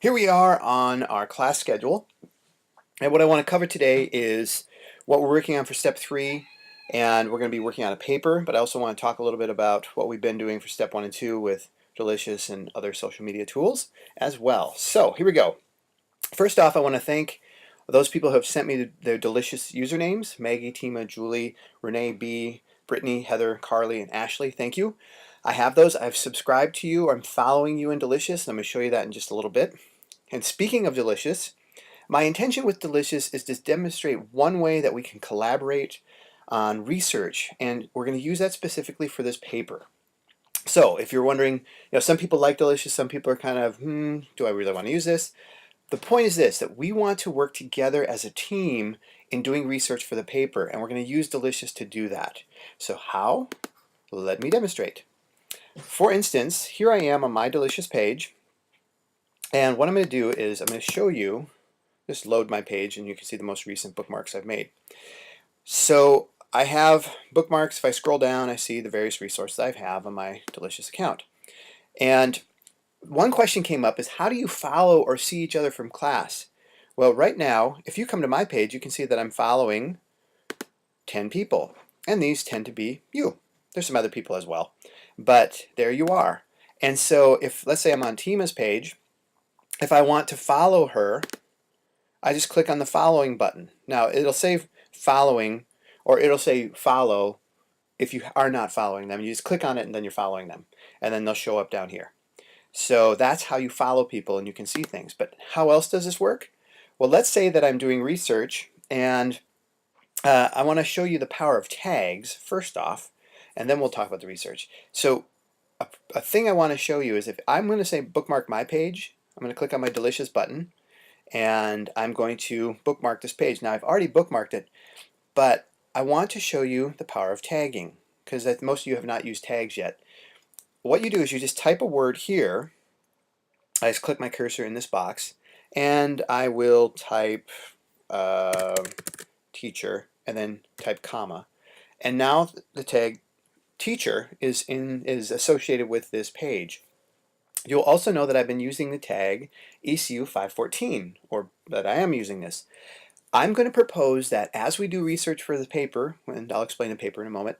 Here we are on our class schedule, and what I want to cover today is what we're working on for step 3, and we're going to be working on a paper, but I also want to talk a little bit about what we've been doing for step 1 and 2 with Delicious and other social media tools as well. So here we go. First off, I want to thank those people who have sent me their Delicious usernames: Maggie, Tima, Julie, Renee B, Brittany, Heather, Carly, and Ashley. Thank you. I have those. I've subscribed to you. I'm following you in Delicious. I'm going to show you that in just a little bit. And speaking of Delicious, my intention with Delicious is to demonstrate one way that we can collaborate on research, and we're going to use that specifically for this paper. So if you're wondering, some people like Delicious, some people are kind of, do I really want to use this? The point is this, that we want to work together as a team in doing research for the paper, and we're going to use Delicious to do that. So how? Let me demonstrate. For instance, here I am on my Delicious page, and what I'm going to do is I'm going to show you, just load my page, and you can see the most recent bookmarks I've made. So I have bookmarks. If I scroll down, I see the various resources I have on my Delicious account. And one question came up is, how do you follow or see each other from class? Well, right now, if you come to my page, you can see that I'm following 10 people, and these tend to be you. There's some other people as well, but there you are. And so if, let's say I'm on Tima's page, if I want to follow her, I just click on the following button. Now it'll say following, or it'll say follow if you are not following them. You just click on it and then you're following them, and then they'll show up down here. So that's how you follow people, and you can see things. But how else does this work? Well, let's say that I'm doing research, and I want to show you the power of tags first off, and then we'll talk about the research. So a thing I want to show you is, if I'm going to say bookmark my page, I'm going to click on my Delicious button, and I'm going to bookmark this page. Now I've already bookmarked it, but I want to show you the power of tagging, because most of you have not used tags yet. What you do is you just type a word here. I just click my cursor in this box, and I will type teacher, and then type comma, and now the tag teacher is associated with this page. You'll also know that I've been using the tag ECU514, or that I am using this. I'm going to propose that as we do research for the paper, and I'll explain the paper in a moment,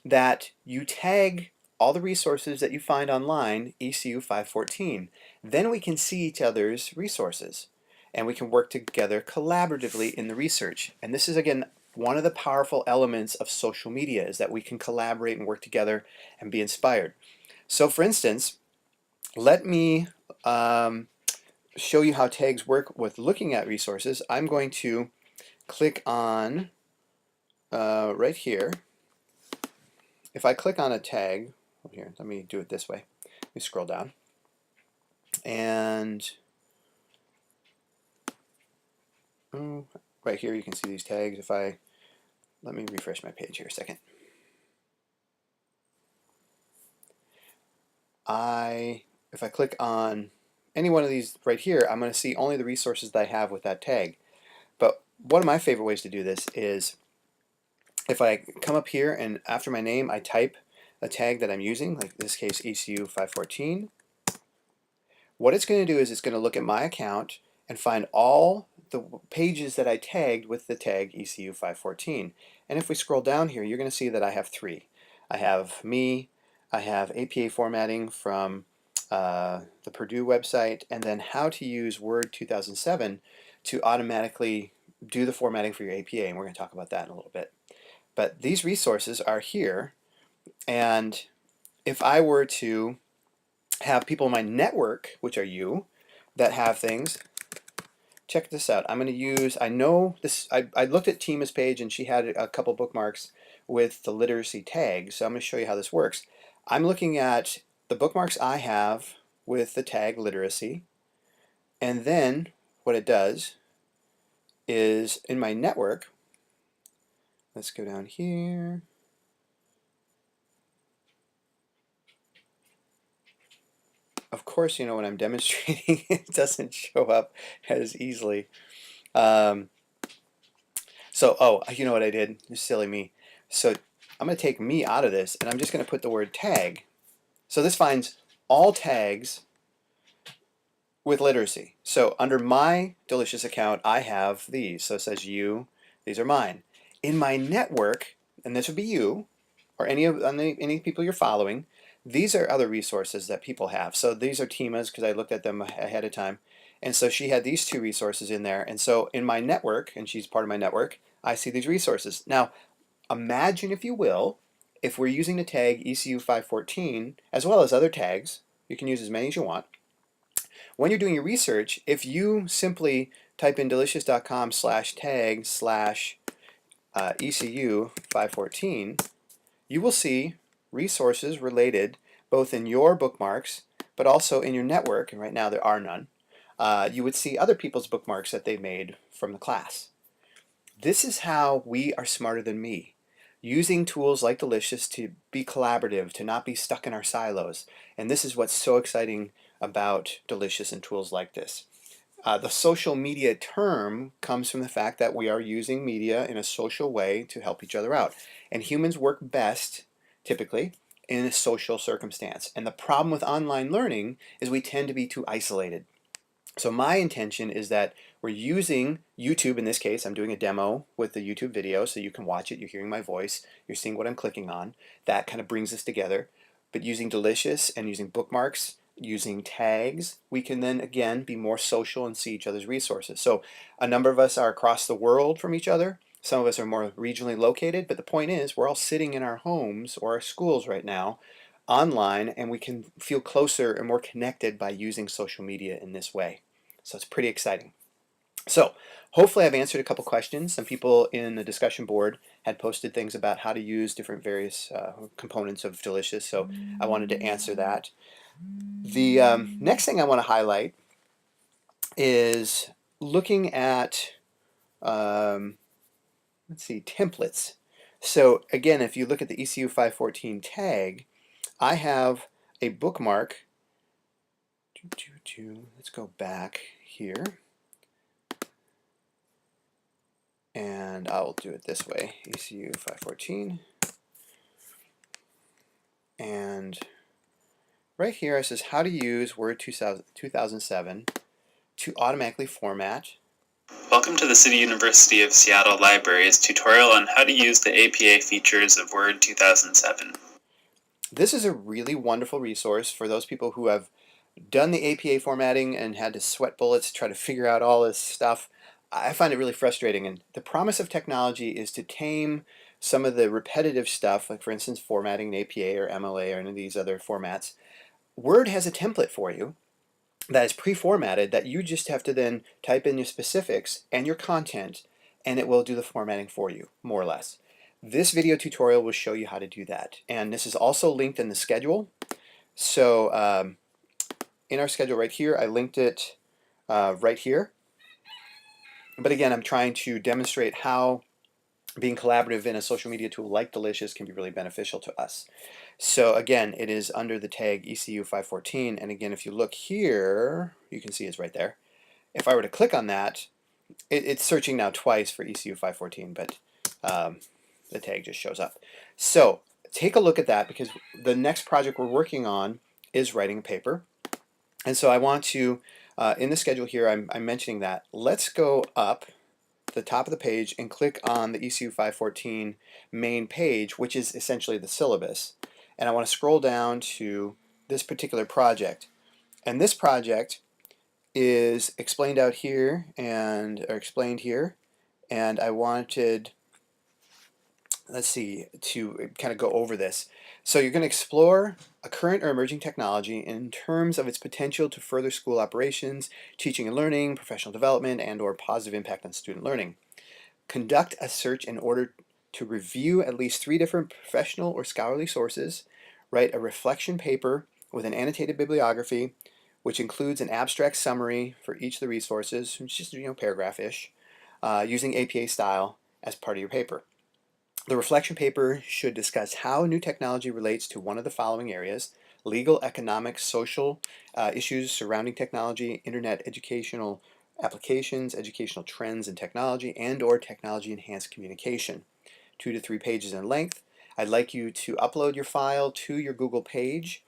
that you tag all the resources that you find online ECU514. Then we can see each other's resources, and we can work together collaboratively in the research. And this is, again, one of the powerful elements of social media, is that we can collaborate and work together and be inspired. So for instance, let me show you how tags work with looking at resources. I'm going to click on right here. If I click on a tag, here, let me do it this way. Let me scroll down, and right here you can see these tags. Let me refresh my page here a second. If I click on any one of these right here, I'm going to see only the resources that I have with that tag. But one of my favorite ways to do this is, if I come up here and after my name I type a tag that I'm using, like in this case ECU514, what it's going to do is it's going to look at my account and find all the pages that I tagged with the tag ECU514. And if we scroll down here, you're going to see that I have 3. I have me, I have APA formatting from the Purdue website, and then how to use Word 2007 to automatically do the formatting for your APA, and we're going to talk about that in a little bit. But these resources are here, and if I were to have people in my network, which are you, that have things, check this out. I'm going to use, I know this, I looked at Tima's page and she had a couple bookmarks with the literacy tag, so I'm going to show you how this works. I'm looking at the bookmarks I have with the tag literacy, and then what it does is in my network, let's go down here. Of course, when I'm demonstrating, it doesn't show up as easily. Oh, you know what I did? Silly me. So I'm going to take me out of this, and I'm just going to put the word tag. So this finds all tags with literacy. So under my Delicious account, I have these. So it says you, these are mine. In my network, and this would be you, or any people you're following, these are other resources that people have. So these are Tima's because I looked at them ahead of time. And so she had these two resources in there. And so in my network, and she's part of my network, I see these resources. Now, imagine, if you will, if we're using the tag ECU514, as well as other tags, you can use as many as you want. When you're doing your research, if you simply type in delicious.com/tag/ECU514, you will see resources related both in your bookmarks, but also in your network, and right now there are none. You would see other people's bookmarks that they made from the class. This is how we are smarter than me, using tools like Delicious to be collaborative, to not be stuck in our silos. And this is what's so exciting about Delicious and tools like this. The social media term comes from the fact that we are using media in a social way to help each other out. And humans work best, typically, in a social circumstance. And the problem with online learning is we tend to be too isolated. So my intention is that we're using YouTube. In this case, I'm doing a demo with the YouTube video, so you can watch it. You're hearing my voice. You're seeing what I'm clicking on. That kind of brings us together. But using Delicious and using bookmarks, using tags, we can then again be more social and see each other's resources. So a number of us are across the world from each other. Some of us are more regionally located, but the point is we're all sitting in our homes or our schools right now online, and we can feel closer and more connected by using social media in this way. So it's pretty exciting. So hopefully I've answered a couple questions. Some people in the discussion board had posted things about how to use different various components of Delicious, so I wanted to answer that. The next thing I want to highlight is looking at, let's see, templates. So again, if you look at the ECU514 tag, I have a bookmark. Let's go back here. And I'll do it this way, ECU514. And right here it says how to use Word 2007 to automatically format. Welcome to the City University of Seattle Library's tutorial on how to use the APA features of Word 2007. This is a really wonderful resource for those people who have done the APA formatting and had to sweat bullets to try to figure out all this stuff. I find it really frustrating, and the promise of technology is to tame some of the repetitive stuff, like for instance formatting in APA or MLA or any of these other formats. Word has a template for you that is pre-formatted that you just have to then type in your specifics and your content, and it will do the formatting for you, more or less. This video tutorial will show you how to do that, and this is also linked in the schedule. So in our schedule right here, I linked it right here. But again, I'm trying to demonstrate how being collaborative in a social media tool like Delicious can be really beneficial to us. So again, it is under the tag ECU514, and again, if you look here, you can see it's right there. If I were to click on that, it's searching now twice for ECU514, but the tag just shows up. So take a look at that, because the next project we're working on is writing a paper. And so I want to, in the schedule here, I'm mentioning that. Let's go up the top of the page and click on the ECU514 main page, which is essentially the syllabus. And I want to scroll down to this particular project. And this project is explained out here or explained here. And I wanted, let's see, to kind of go over this. So you're going to explore a current or emerging technology in terms of its potential to further school operations, teaching and learning, professional development, and/or positive impact on student learning. Conduct a search in order to review at least 3 different professional or scholarly sources. Write a reflection paper with an annotated bibliography, which includes an abstract summary for each of the resources, which is just paragraph-ish, using APA style as part of your paper. The reflection paper should discuss how new technology relates to one of the following areas: legal, economic, social issues surrounding technology, internet educational applications, educational trends in technology, and/or technology-enhanced communication. 2 to 3 pages in length. I'd like you to upload your file to your Google page,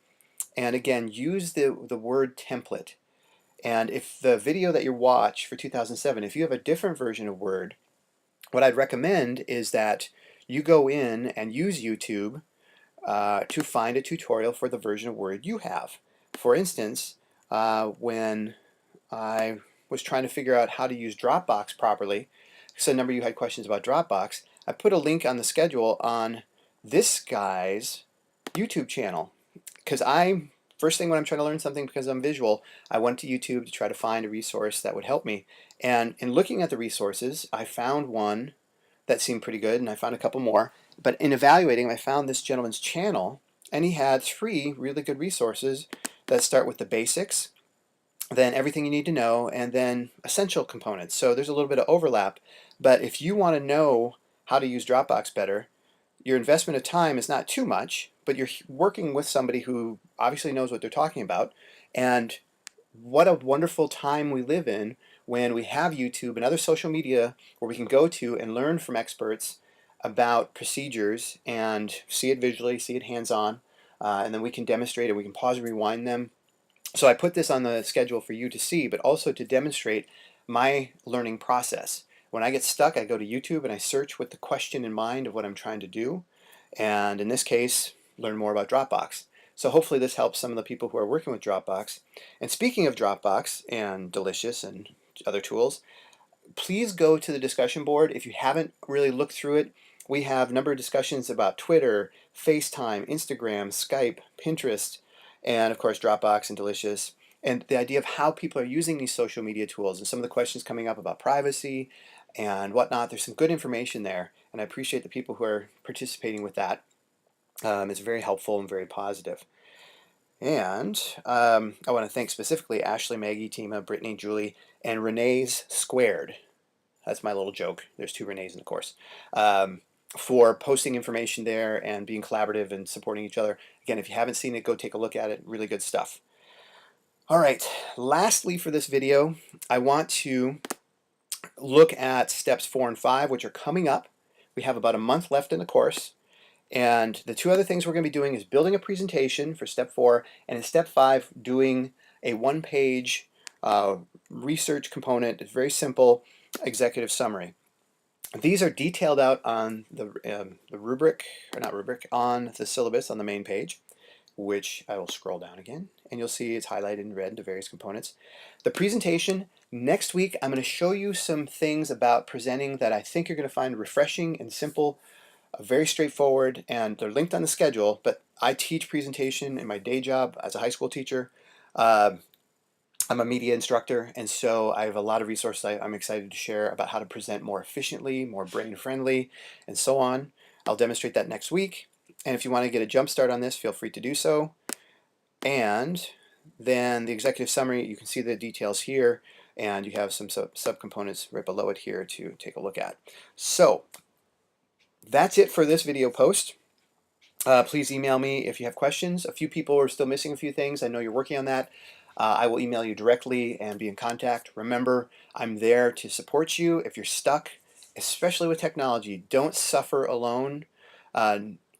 and again, use the Word template. And if the video that you watch for 2007, if you have a different version of Word, what I'd recommend is that you go in and use YouTube to find a tutorial for the version of Word you have. For instance, when I was trying to figure out how to use Dropbox properly, because a number of you had questions about Dropbox, I put a link on the schedule on this guy's YouTube channel. Because first thing when I'm trying to learn something, because I'm visual, I went to YouTube to try to find a resource that would help me. And in looking at the resources, I found one that seemed pretty good, and I found a couple more. But in evaluating, I found this gentleman's channel, and he had 3 really good resources that start with the basics, then everything you need to know, and then essential components. So there's a little bit of overlap, but if you want to know how to use Dropbox better, your investment of time is not too much, but you're working with somebody who obviously knows what they're talking about. And what a wonderful time we live in when we have YouTube and other social media where we can go to and learn from experts about procedures and see it visually, see it hands-on, and then we can demonstrate it. We can pause and rewind them. So I put this on the schedule for you to see, but also to demonstrate my learning process. When I get stuck, I go to YouTube and I search with the question in mind of what I'm trying to do. And in this case, learn more about Dropbox. So hopefully this helps some of the people who are working with Dropbox. And speaking of Dropbox and Delicious and other tools, please go to the discussion board. If you haven't really looked through it, we have a number of discussions about Twitter, FaceTime, Instagram, Skype, Pinterest, and of course Dropbox and Delicious. And the idea of how people are using these social media tools and some of the questions coming up about privacy and whatnot. There's some good information there, and I appreciate the people who are participating with that. It's very helpful and very positive. And I want to thank specifically Ashley, Maggie, Tima, Brittany, Julie, and Renee's Squared. That's my little joke. There's 2 Renees in the course. For posting information there and being collaborative and supporting each other. Again, if you haven't seen it, go take a look at it. Really good stuff. All right, lastly for this video, I want to look at steps 4 and 5, which are coming up. We have about a month left in the course. And the 2 other things we're going to be doing is building a presentation for step 4, and in step 5, doing a 1-page research component. It's very simple executive summary. These are detailed out on the rubric, or not rubric, on the syllabus on the main page, which I will scroll down again, and you'll see it's highlighted in red, the various components. The presentation, next week, I'm going to show you some things about presenting that I think you're going to find refreshing and simple, very straightforward, and they're linked on the schedule, but I teach presentation in my day job as a high school teacher. I'm a media instructor, and so I have a lot of resources I'm excited to share about how to present more efficiently, more brain-friendly, and so on. I'll demonstrate that next week, and if you want to get a jump start on this, feel free to do so. And then the executive summary, you can see the details here, and you have some subcomponents right below it here to take a look at. So that's it for this video post. Please email me if you have questions. A few people are still missing a few things. I know you're working on that. I will email you directly and be in contact. Remember, I'm there to support you. If you're stuck, especially with technology, don't suffer alone.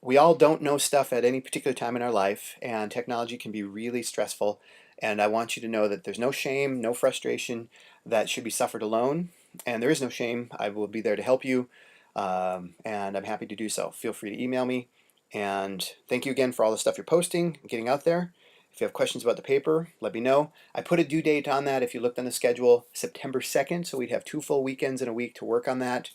We all don't know stuff at any particular time in our life, and technology can be really stressful. And I want you to know that there's no shame, no frustration that should be suffered alone. And there is no shame. I will be there to help you, and I'm happy to do so. Feel free to email me. And thank you again for all the stuff you're posting and getting out there. If you have questions about the paper, let me know. I put a due date on that, if you looked on the schedule, September 2nd, so we'd have 2 full weekends in a week to work on that.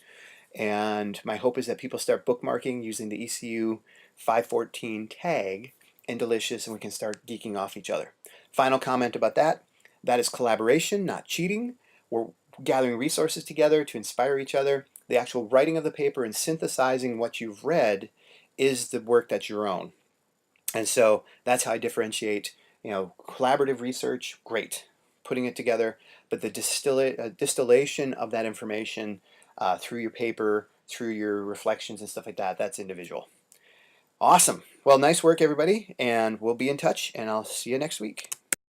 And my hope is that people start bookmarking using the ECU514 tag in Delicious, and we can start geeking off each other. Final comment about that, that is collaboration, not cheating. We're gathering resources together to inspire each other. The actual writing of the paper and synthesizing what you've read is the work that's your own. And so that's how I differentiate, collaborative research, great, putting it together, but the distillation of that information through your paper, through your reflections and stuff like that, that's individual. Awesome. Well, nice work, everybody, and we'll be in touch, and I'll see you next week.